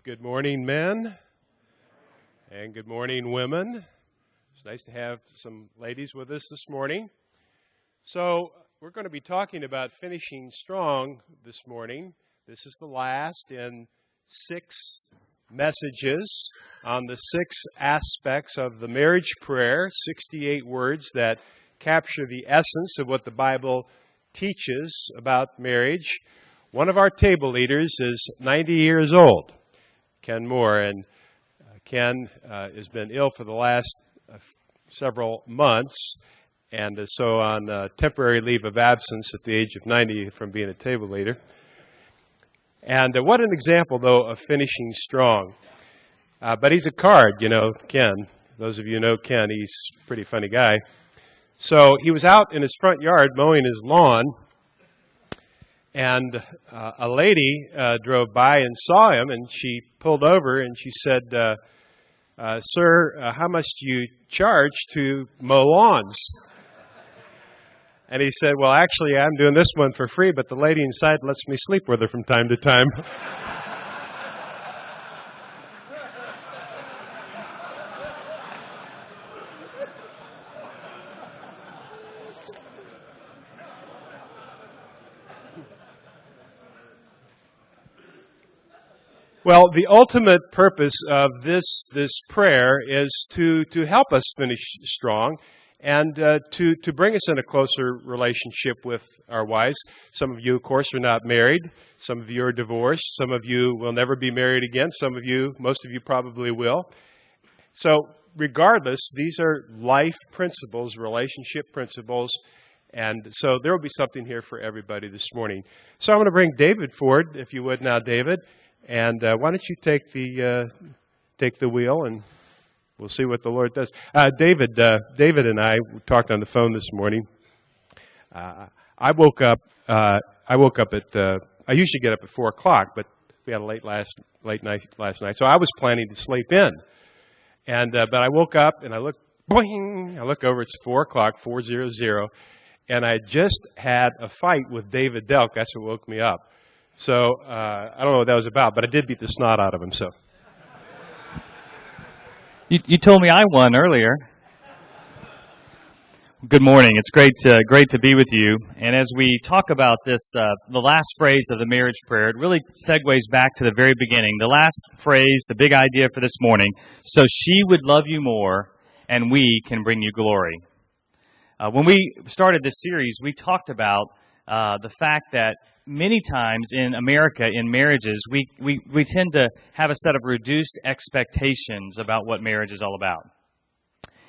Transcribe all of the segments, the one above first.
Good morning, men, and good morning, women. It's nice to have some ladies with us this morning. So we're going to be talking about finishing strong this morning. This is the last in 6 messages on the 6 aspects of the marriage prayer, 68 words that capture the essence of what the Bible teaches about marriage. One of our table leaders is 90 years old, Ken Moore, and Ken has been ill for the last several months, and is so on temporary leave of absence at the age of 90 from being a table leader. And what an example, though, of finishing strong. But he's a card, Ken. Those of you who know Ken, he's a pretty funny guy. So he was out in his front yard mowing his lawn, and a lady drove by and saw him, and she pulled over and she said, "Sir, how much do you charge to mow lawns?" And he said, "Well, actually, I'm doing this one for free, but the lady inside lets me sleep with her from time to time." Well, the ultimate purpose of this prayer is to help us finish strong and to bring us in a closer relationship with our wives. Some of you, of course, are not married. Some of you are divorced. Some of you will never be married again. Most of you probably will. So regardless, these are life principles, relationship principles, and so there will be something here for everybody this morning. So I'm going to bring David forward, if you would now, David. And why don't you take the wheel, and we'll see what the Lord does. David and I talked on the phone this morning. I woke up at. I usually get up at 4:00, but we had a late night last night, so I was planning to sleep in. And but I woke up and I looked. Boing! I look over. It's 4:00, 4:00, and I just had a fight with David Delk. That's what woke me up. So I don't know what that was about, but I did beat the snot out of him. So you told me I won earlier. Good morning. It's great to be with you. And as we talk about this, the last phrase of the marriage prayer, it really segues back to the very beginning. The last phrase, the big idea for this morning: so she would love you more, and we can bring you glory. When we started this series, we talked about the fact that many times in America, in marriages, we tend to have a set of reduced expectations about what marriage is all about.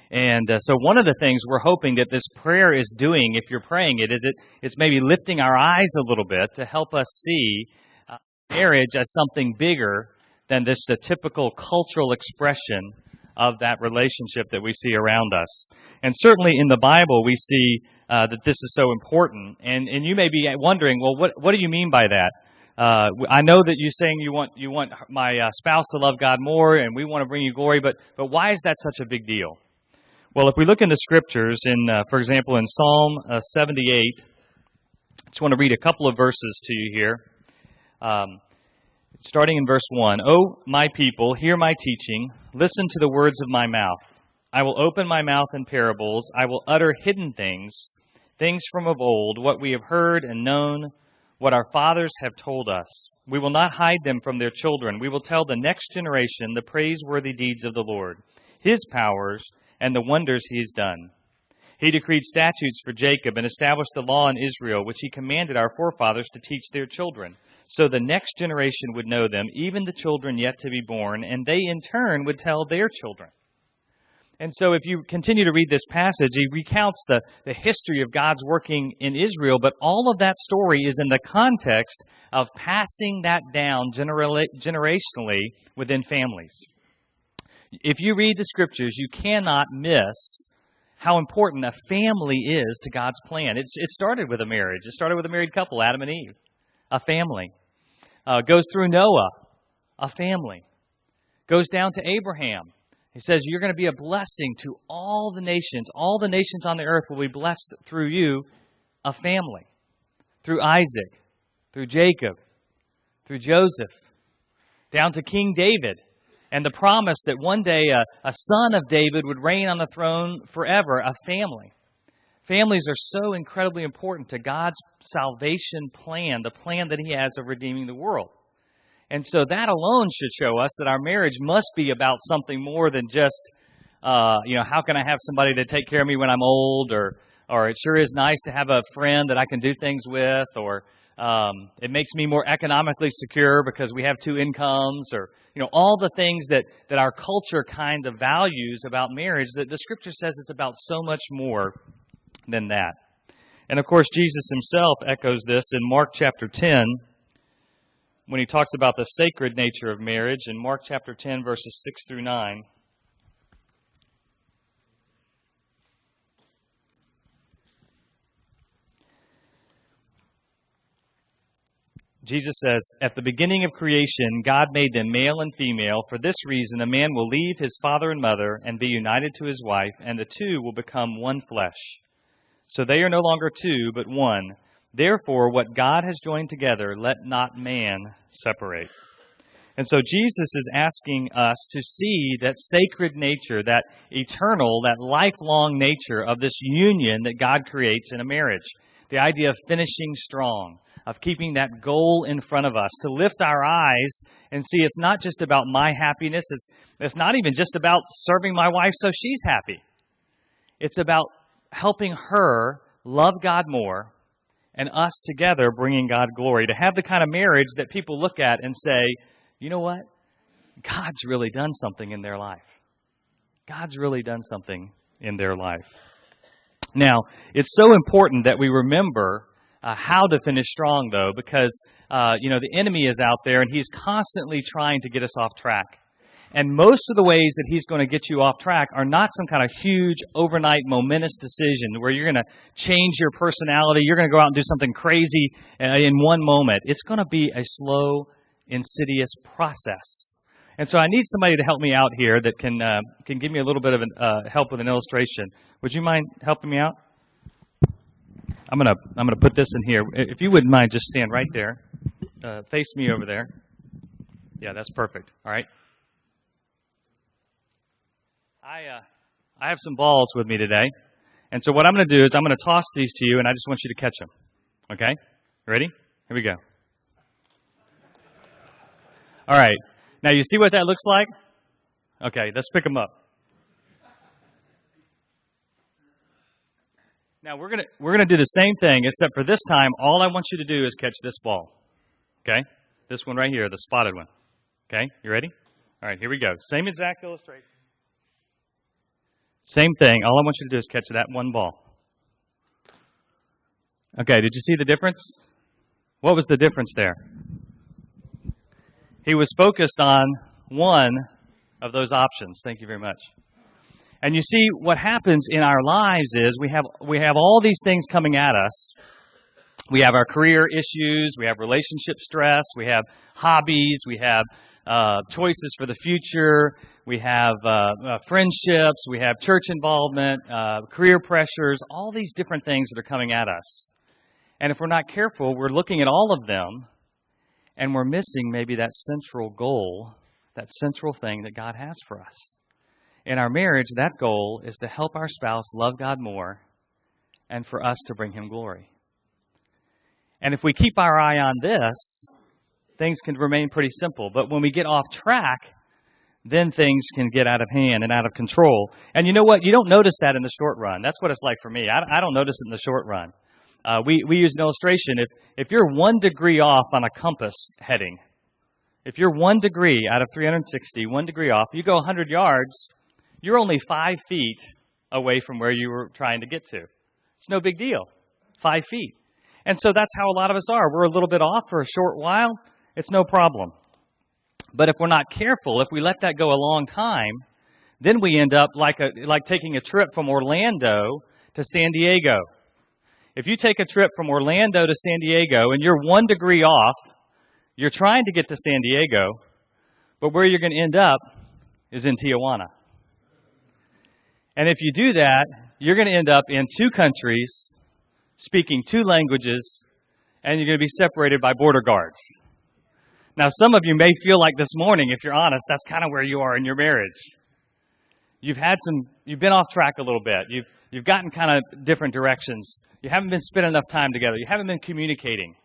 And so one of the things we're hoping that this prayer is doing, if you're praying it, is it's maybe lifting our eyes a little bit to help us see marriage as something bigger than just a typical cultural expression of that relationship that we see around us. And certainly in the Bible, we see that this is so important. And you may be wondering, well, what do you mean by that? I know that you're saying you want my spouse to love God more, and we want to bring you glory, but why is that such a big deal? Well, if we look in the Scriptures, for example, in Psalm 78, I just want to read a couple of verses to you here. Starting in verse 1, "O my people, hear my teaching, listen to the words of my mouth. I will open my mouth in parables, I will utter hidden things from of old, what we have heard and known, what our fathers have told us. We will not hide them from their children. We will tell the next generation the praiseworthy deeds of the Lord, His powers, and the wonders He has done. He decreed statutes for Jacob and established a law in Israel, which He commanded our forefathers to teach their children, so the next generation would know them, even the children yet to be born, and they in turn would tell their children." And so if you continue to read this passage, he recounts the history of God's working in Israel, but all of that story is in the context of passing that down generationally within families. If you read the Scriptures, you cannot miss how important a family is to God's plan. It started with a marriage. It started with a married couple, Adam and Eve, a family. Goes through Noah, a family. Goes down to Abraham. He says, you're going to be a blessing to all the nations. All the nations on the earth will be blessed through you, a family. Through Isaac, through Jacob, through Joseph. down to King David and the promise that one day a son of David would reign on the throne forever, a family. Families are so incredibly important to God's salvation plan, the plan that He has of redeeming the world. And so that alone should show us that our marriage must be about something more than just, how can I have somebody to take care of me when I'm old, or it sure is nice to have a friend that I can do things with, or it makes me more economically secure because we have two incomes, or all the things that our culture kind of values about marriage, that the Scripture says it's about so much more than that. And of course, Jesus Himself echoes this in Mark chapter 10 when He talks about the sacred nature of marriage in Mark chapter 10, verses 6 through 9. Jesus says, "At the beginning of creation, God made them male and female. For this reason, a man will leave his father and mother and be united to his wife, and the two will become one flesh. So they are no longer two, but one. Therefore, what God has joined together, let not man separate." And so Jesus is asking us to see that sacred nature, that eternal, that lifelong nature of this union that God creates in a marriage. The idea of finishing strong, of keeping that goal in front of us, to lift our eyes and see it's not just about my happiness. It's not even just about serving my wife so she's happy. It's about helping her love God more and us together bringing God glory. To have the kind of marriage that people look at and say, you know what? God's really done something in their life. God's really done something in their life. Now, it's so important that we remember how to finish strong, though, because, the enemy is out there and he's constantly trying to get us off track. And most of the ways that he's going to get you off track are not some kind of huge, overnight, momentous decision where you're going to change your personality, you're going to go out and do something crazy in one moment. It's going to be a slow, insidious process. And so I need somebody to help me out here that can give me a little bit of help with an illustration. Would you mind helping me out? I'm gonna put this in here. If you wouldn't mind, just stand right there, face me over there. Yeah, that's perfect. All right. I have some balls with me today, and so what I'm going to do is I'm going to toss these to you, and I just want you to catch them. Okay? Ready? Here we go. All right. Now, you see what that looks like? Okay, let's pick them up. Now, we're gonna do the same thing, except for this time, all I want you to do is catch this ball. Okay? This one right here, the spotted one. Okay? You ready? All right, here we go. Same exact illustration. Same thing. All I want you to do is catch that one ball. Okay, did you see the difference? What was the difference there? He was focused on one of those options. Thank you very much. And you see, what happens in our lives is we have all these things coming at us. We have our career issues, we have relationship stress, we have hobbies, we have choices for the future, we have friendships, we have church involvement, career pressures, all these different things that are coming at us. And if we're not careful, we're looking at all of them, and we're missing maybe that central goal, that central thing that God has for us. In our marriage, that goal is to help our spouse love God more and for us to bring Him glory. And if we keep our eye on this, things can remain pretty simple. But when we get off track, then things can get out of hand and out of control. And you know what? You don't notice that in the short run. That's what it's like for me. I don't notice it in the short run. We use an illustration. If you're 1 degree off on a compass heading, if you're 1 degree out of 360, 1 degree off, you go 100 yards, you're only 5 feet away from where you were trying to get to. It's no big deal. 5 feet. And so that's how a lot of us are. We're a little bit off for a short while. It's no problem. But if we're not careful, if we let that go a long time, then we end up like taking a trip from Orlando to San Diego. If you take a trip from Orlando to San Diego and you're 1 degree off, you're trying to get to San Diego, but where you're going to end up is in Tijuana. And if you do that, you're going to end up in 2 countries, speaking 2 languages, and you're going to be separated by border guards. Now, some of you may feel like this morning, if you're honest, that's kind of where you are in your marriage. You've been off track a little bit. You've gotten kind of different directions. You haven't been spending enough time together. You haven't been communicating.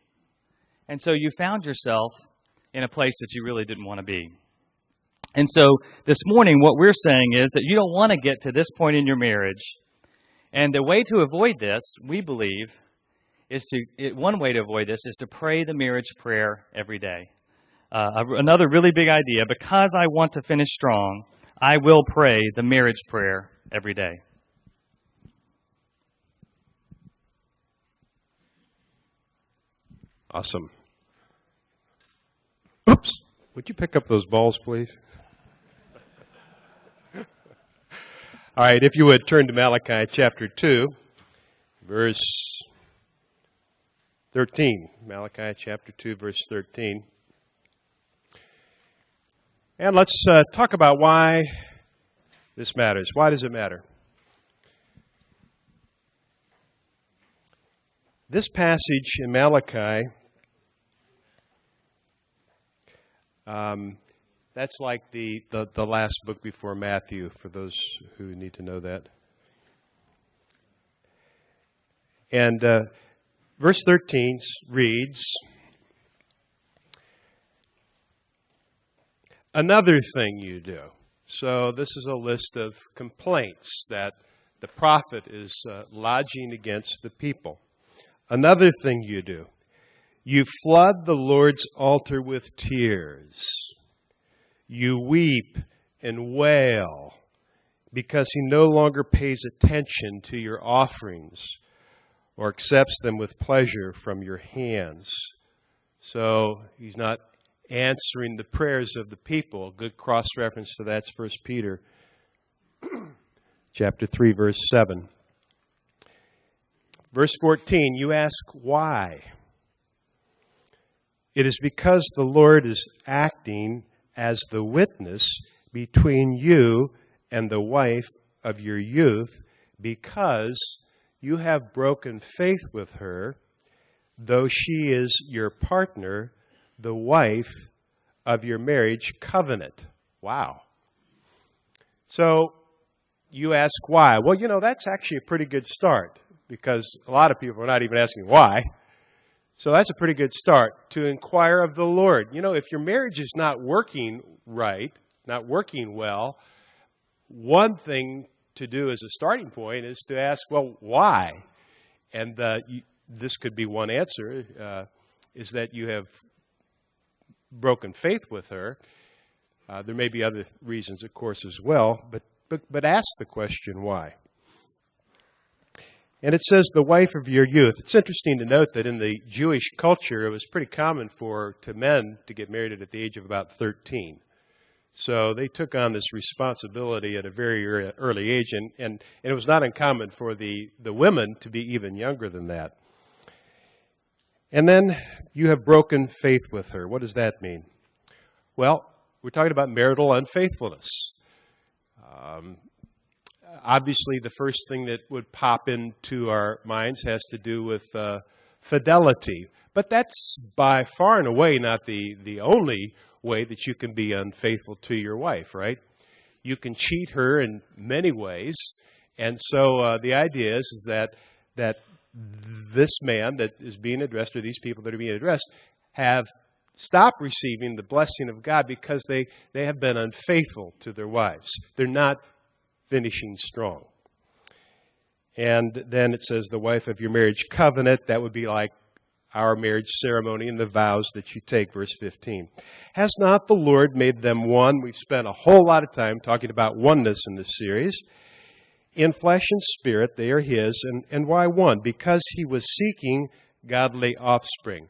And so you found yourself in a place that you really didn't want to be. And so this morning, what we're saying is that you don't want to get to this point in your marriage. And the way to avoid this, we believe, one way to avoid this is to pray the marriage prayer every day. Another really big idea, because I want to finish strong, I will pray the marriage prayer every day. Awesome. Oops. Would you pick up those balls, please? All right, if you would turn to Malachi chapter 2, verse 13. Malachi chapter 2, verse 13. And let's talk about why this matters. Why does it matter? This passage in Malachi, that's like the last book before Matthew, for those who need to know that. And verse 13 reads, another thing you do. So this is a list of complaints that the prophet is lodging against the people. Another thing you do. You flood the Lord's altar with tears. You weep and wail because he no longer pays attention to your offerings or accepts them with pleasure from your hands. So he's not answering the prayers of the people. A good cross-reference to that's 1 Peter chapter 3, verse 7. Verse 14, you ask why? It is because the Lord is acting as the witness between you and the wife of your youth, because you have broken faith with her, though she is your partner, the wife of your marriage covenant. Wow. So you ask why? Well, that's actually a pretty good start, because a lot of people are not even asking why. So that's a pretty good start, to inquire of the Lord. If your marriage is not working right, not working well, one thing to do as a starting point is to ask, well, why? And this could be one answer, is that you have broken faith with her. There may be other reasons, of course, as well, but ask the question why. And it says the wife of your youth. It's interesting to note that in the Jewish culture, it was pretty common to men to get married at the age of about 13. So they took on this responsibility at a very early age, and it was not uncommon for the women to be even younger than that. And then you have broken faith with her. What does that mean? Well, we're talking about marital unfaithfulness. Obviously, the first thing that would pop into our minds has to do with fidelity. But that's by far and away not the only way that you can be unfaithful to your wife, right? You can cheat her in many ways. And so the idea is that this man that is being addressed, or these people that are being addressed, have stopped receiving the blessing of God because they have been unfaithful to their wives. They're not finishing strong. And then it says the wife of your marriage covenant. That would be like our marriage ceremony and the vows that you take, verse 15. Has not the Lord made them one? We've spent a whole lot of time talking about oneness in this series. In flesh and spirit, they are his. And why one? Because he was seeking godly offspring.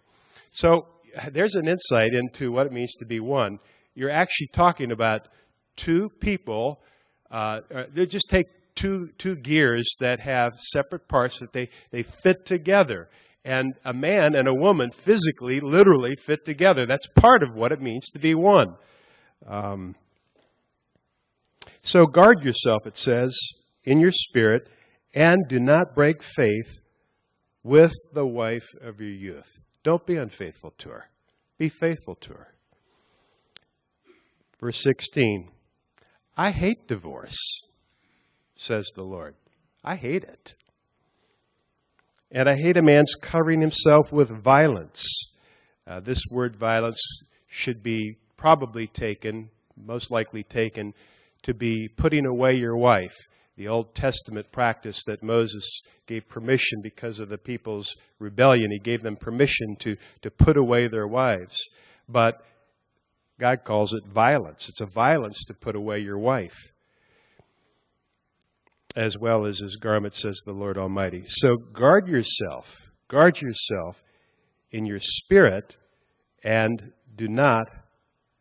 So there's an insight into what it means to be one. You're actually talking about two people. They just take two gears that have separate parts that they fit together. And a man and a woman physically, literally fit together. That's part of what it means to be one. So guard yourself, it says, in your spirit, and do not break faith with the wife of your youth. Don't be unfaithful to her. Be faithful to her. Verse 16, I hate divorce, says the Lord. I hate it. And I hate a man's covering himself with violence. This word violence should be probably taken, most likely taken, to be putting away your wife. The Old Testament practice that Moses gave permission because of the people's rebellion. He gave them permission to put away their wives. But God calls it violence. It's a violence to put away your wife, as well as his garment, says the Lord Almighty. So guard yourself in your spirit, and do not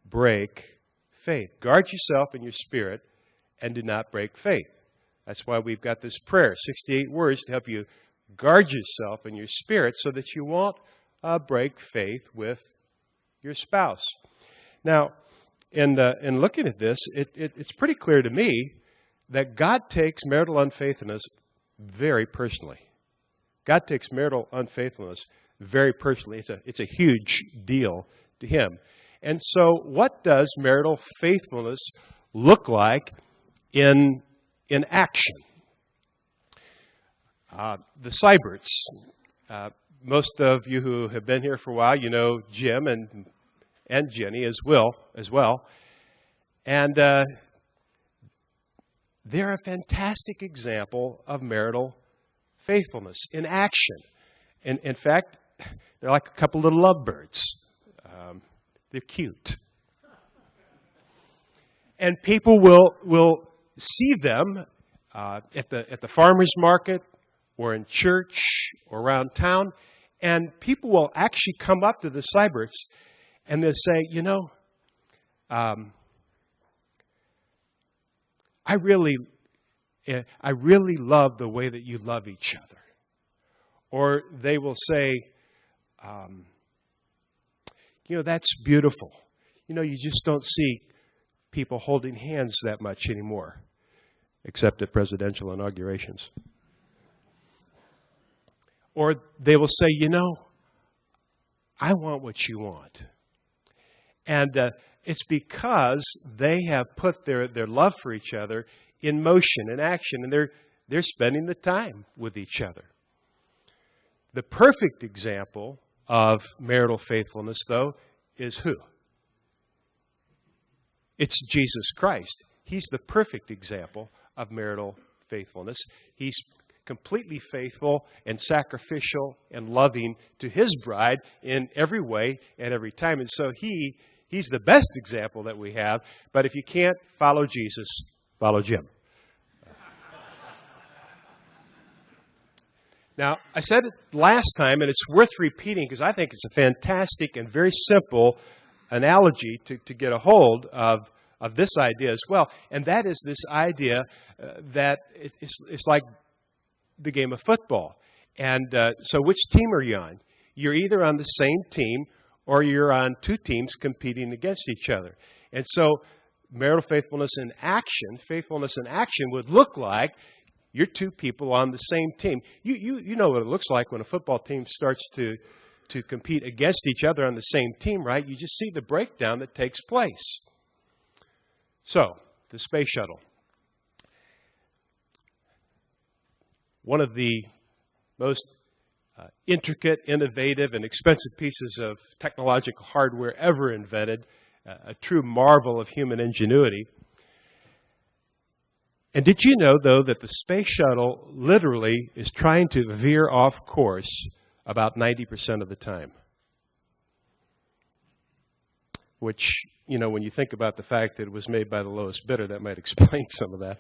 break faith. Guard yourself in your spirit and do not break faith. That's why we've got this prayer, 68 words to help you guard yourself in your spirit so that you won't break faith with your spouse. Now, in looking at this, it's pretty clear to me that God takes marital unfaithfulness very personally. God takes marital unfaithfulness very personally. It's a huge deal to him. And so what does marital faithfulness look like in action? The Seiberts. Most of you who have been here for a while, you know Jim and Jenny as well. And they're a fantastic example of marital faithfulness in action. In fact, they're like a couple little lovebirds. They're cute. And people will see them at the farmer's market or in church or around town, and people will actually come up to the Seiberts and they'll say, I really love the way that you love each other. Or they will say, that's beautiful. You just don't see people holding hands that much anymore, except at presidential inaugurations. Or they will say, I want what you want. And it's because they have put their love for each other in motion, in action, and they're spending the time with each other. The perfect example of marital faithfulness, though, is who? It's Jesus Christ. He's the perfect example of marital faithfulness. He's completely faithful and sacrificial and loving to his bride in every way and every time. And so he's the best example that we have. But if you can't follow Jesus, follow Jim. Now, I said it last time, and it's worth repeating because I think it's a fantastic and very simple analogy to get a hold of this idea as well. And that is this idea that it's like the game of football. And so which team are you on? You're either on the same team or you're on two teams competing against each other. And so marital faithfulness in action would look like you're two people on the same team. You know what it looks like when a football team starts to compete against each other on the same team, right? You just see the breakdown that takes place. So, the space shuttle. One of the most intricate, innovative, and expensive pieces of technological hardware ever invented, a true marvel of human ingenuity. And did you know, though, that the space shuttle literally is trying to veer off course about 90% of the time? Which, when you think about the fact that it was made by the lowest bidder, that might explain some of that.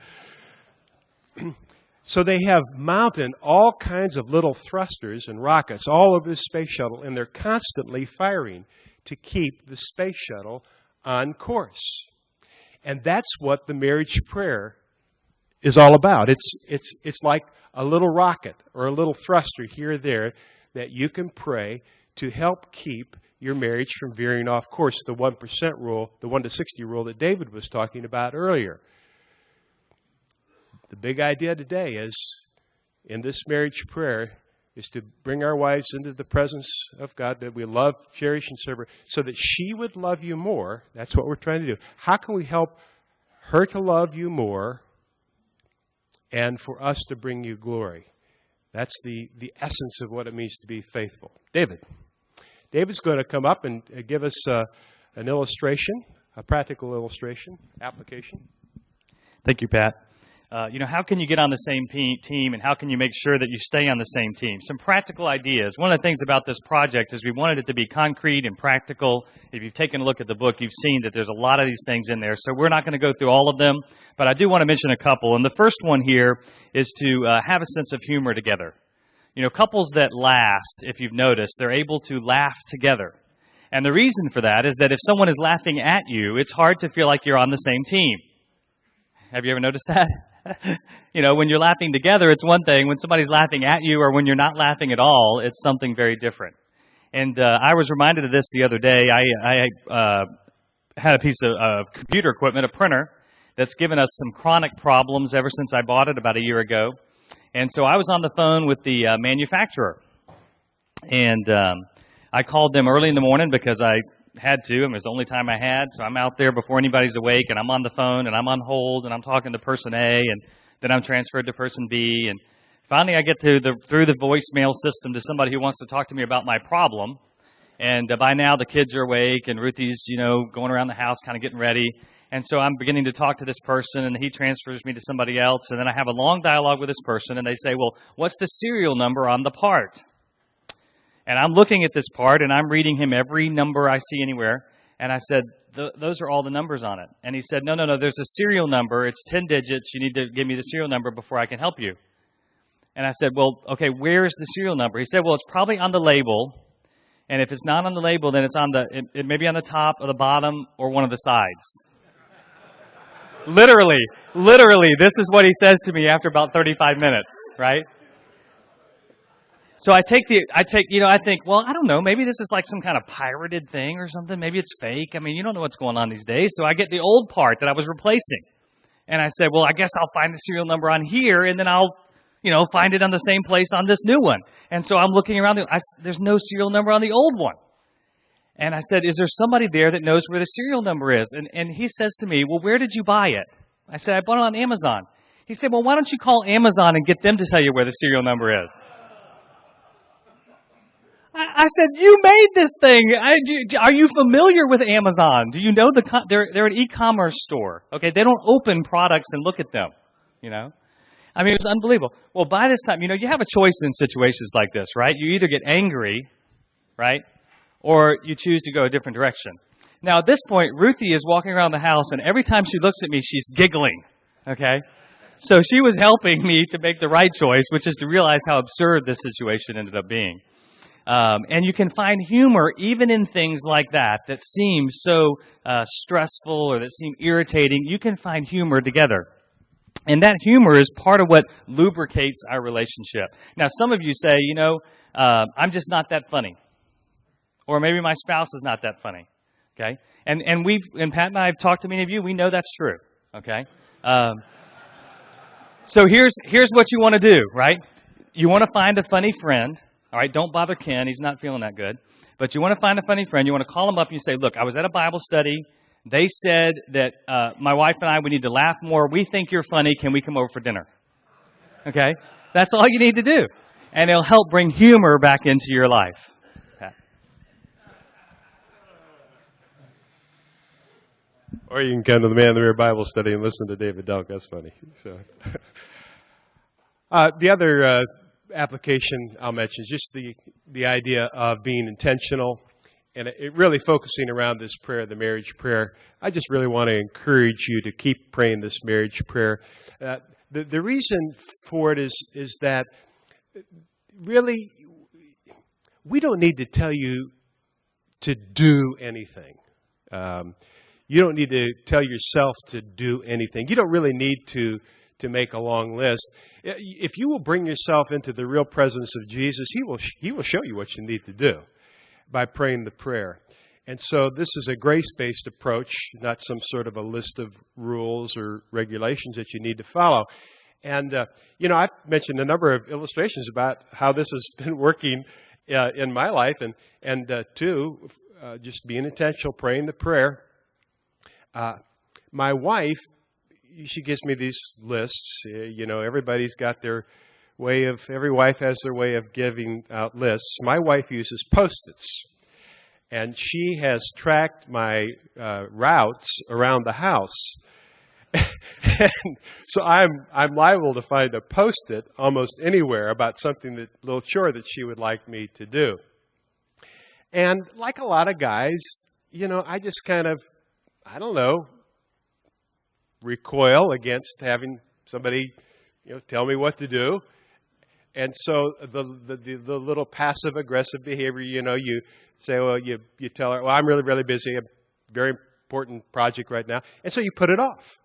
So they have mounted all kinds of little thrusters and rockets all over the space shuttle, and they're constantly firing to keep the space shuttle on course. And that's what the marriage prayer is all about. It's like a little rocket or a little thruster here or there that you can pray to help keep your marriage from veering off course, the 1% rule, the 1 to 60 rule that David was talking about earlier. The big idea today is, in this marriage prayer, is to bring our wives into the presence of God, that we love, cherish, and serve her, so that she would love you more. That's what we're trying to do. How can we help her to love you more and for us to bring you glory? That's the essence of what it means to be faithful. David's going to come up and give us an illustration, a practical illustration, application. Thank you, Pat. How can you get on the same team, and how can you make sure that you stay on the same team? Some practical ideas. One of the things about this project is we wanted it to be concrete and practical. If you've taken a look at the book, you've seen that there's a lot of these things in there. So we're not going to go through all of them, but I do want to mention a couple. And the first one here is to have a sense of humor together. Couples that last, if you've noticed, they're able to laugh together. And the reason for that is that if someone is laughing at you, it's hard to feel like you're on the same team. Have you ever noticed that? When you're laughing together, it's one thing. When somebody's laughing at you or when you're not laughing at all, it's something very different. And I was reminded of this the other day. I had a piece of computer equipment, a printer, that's given us some chronic problems ever since I bought it about a year ago. And so I was on the phone with the manufacturer. And I called them early in the morning because I had to, and it was the only time I had, so I'm out there before anybody's awake, and I'm on the phone, and I'm on hold, and I'm talking to person A, and then I'm transferred to person B, and finally I get through the voicemail system to somebody who wants to talk to me about my problem, and by now the kids are awake, and Ruthie's, going around the house kind of getting ready, and so I'm beginning to talk to this person, and he transfers me to somebody else, and then I have a long dialogue with this person, and they say, well, what's the serial number on the part? And I'm looking at this part, and I'm reading him every number I see anywhere. And I said, those are all the numbers on it. And he said, no, there's a serial number. It's 10 digits. You need to give me the serial number before I can help you. And I said, well, okay, where's the serial number? He said, well, it's probably on the label. And if it's not on the label, then it's it may be on the top or the bottom or one of the sides. Literally, this is what he says to me after about 35 minutes, right? So I think, well, I don't know, maybe this is like some kind of pirated thing or something. Maybe it's fake. I mean, you don't know what's going on these days. So I get the old part that I was replacing. And I said, well, I guess I'll find the serial number on here, and then I'll, find it on the same place on this new one. And so I'm looking around. There's no serial number on the old one. And I said, is there somebody there that knows where the serial number is? And he says to me, well, where did you buy it? I said, I bought it on Amazon. He said, well, why don't you call Amazon and get them to tell you where the serial number is? I said, you made this thing. Are you familiar with Amazon? Do you know they're an e-commerce store? Okay, they don't open products and look at them, I mean, it was unbelievable. Well, by this time, you have a choice in situations like this, right? You either get angry, right, or you choose to go a different direction. Now, at this point, Ruthie is walking around the house, and every time she looks at me, she's giggling, okay? So she was helping me to make the right choice, which is to realize how absurd this situation ended up being. And you can find humor even in things like that seem so stressful or that seem irritating. You can find humor together. And that humor is part of what lubricates our relationship. Now, some of you say, I'm just not that funny. Or maybe my spouse is not that funny. Okay? And Pat and I have talked to many of you. We know that's true. Okay? So here's what you want to do, right? You want to find a funny friend. All right, don't bother Ken. He's not feeling that good. But you want to find a funny friend. You want to call him up and you say, look, I was at a Bible study. They said that my wife and I, we need to laugh more. We think you're funny. Can we come over for dinner? Okay? That's all you need to do. And it'll help bring humor back into your life. Okay. Or you can come to the Man in the Mirror Bible study and listen to David Delk. That's funny. So, the other application I'll mention is just the idea of being intentional and it really focusing around this prayer, the marriage prayer. I just really want to encourage you to keep praying this marriage prayer. The reason for it is that really we don't need to tell you to do anything. You don't need to tell yourself to do anything. You don't really need to make a long list. If you will bring yourself into the real presence of Jesus, He will show you what you need to do by praying the prayer. And so this is a grace-based approach, not some sort of a list of rules or regulations that you need to follow. And, I've mentioned a number of illustrations about how this has been working in my life. And two, just being intentional, praying the prayer. My wife, she gives me these lists. Everybody's got their every wife has their way of giving out lists. My wife uses Post-its. And she has tracked my routes around the house. And so I'm liable to find a Post-it almost anywhere about something little chore that she would like me to do. And like a lot of guys, I just kind of, recoil against having somebody, tell me what to do. And so the little passive aggressive behavior, you say, well, you tell her, well, I'm really, really busy, a very important project right now, and so you put it off.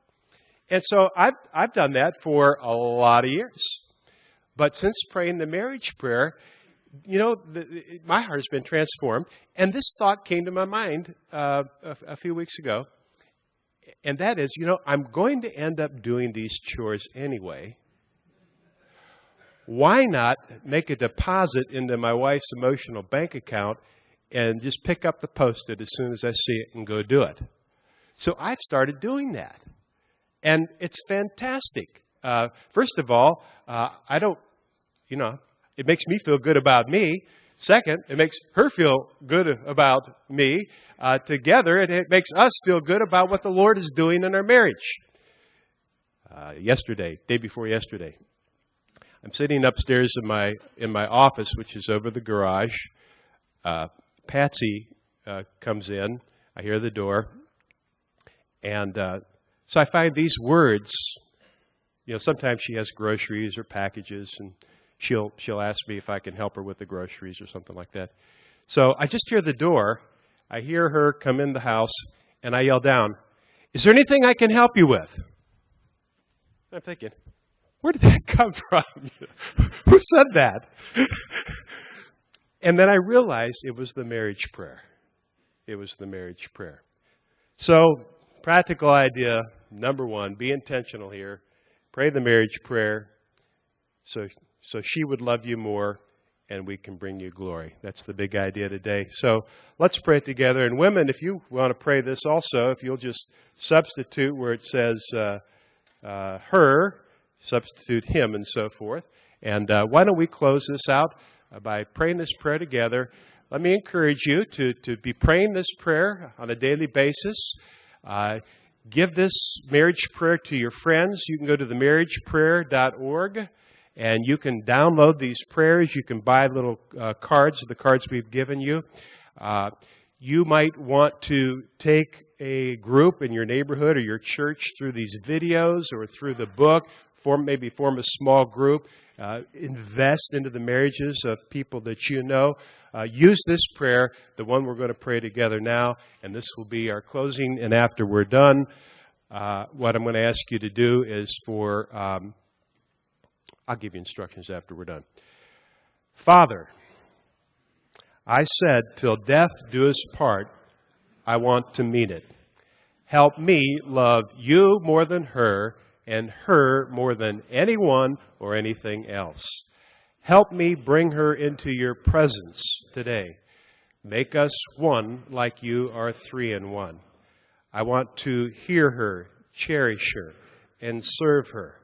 And so I've done that for a lot of years. But since praying the marriage prayer, my heart has been transformed. And this thought came to my mind a few weeks ago. And that is, I'm going to end up doing these chores anyway. Why not make a deposit into my wife's emotional bank account and just pick up the Post-it as soon as I see it and go do it? So I've started doing that. And it's fantastic. First of all, it makes me feel good about me. Second, it makes her feel good about me. Together, it makes us feel good about what the Lord is doing in our marriage. Day before yesterday, I'm sitting upstairs in my office, which is over the garage. Patsy comes in. I hear the door. And so I find these words. Sometimes she has groceries or packages, and she'll ask me if I can help her with the groceries or something like that. So I just hear the door. I hear her come in the house, and I yell down, "Is there anything I can help you with?" I'm thinking, where did that come from? Who said that? And then I realized it was the marriage prayer. It was the marriage prayer. So, practical idea, number one, be intentional here. Pray the marriage prayer so she would love you more and we can bring you glory. That's the big idea today. So let's pray it together. And women, if you want to pray this also, if you'll just substitute where it says her, substitute him, and so forth. And why don't we close this out by praying this prayer together. Let me encourage you to be praying this prayer on a daily basis. Give this marriage prayer to your friends. You can go to themarriageprayer.org, and you can download these prayers. You can buy little cards, the cards we've given you. You might want to take a group in your neighborhood or your church through these videos or through the book. Maybe form a small group. Invest into the marriages of people that you know. Use this prayer, the one we're going to pray together now, and this will be our closing. And after we're done, what I'm going to ask you to do is I'll give you instructions after we're done. Father, I said, till death do us part, I want to mean it. Help me love you more than her, and her more than anyone or anything else. Help me bring her into your presence today. Make us one like you are three in one. I want to hear her, cherish her, and serve her,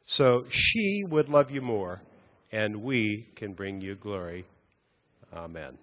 so she would love you more, and we can bring you glory. Amen.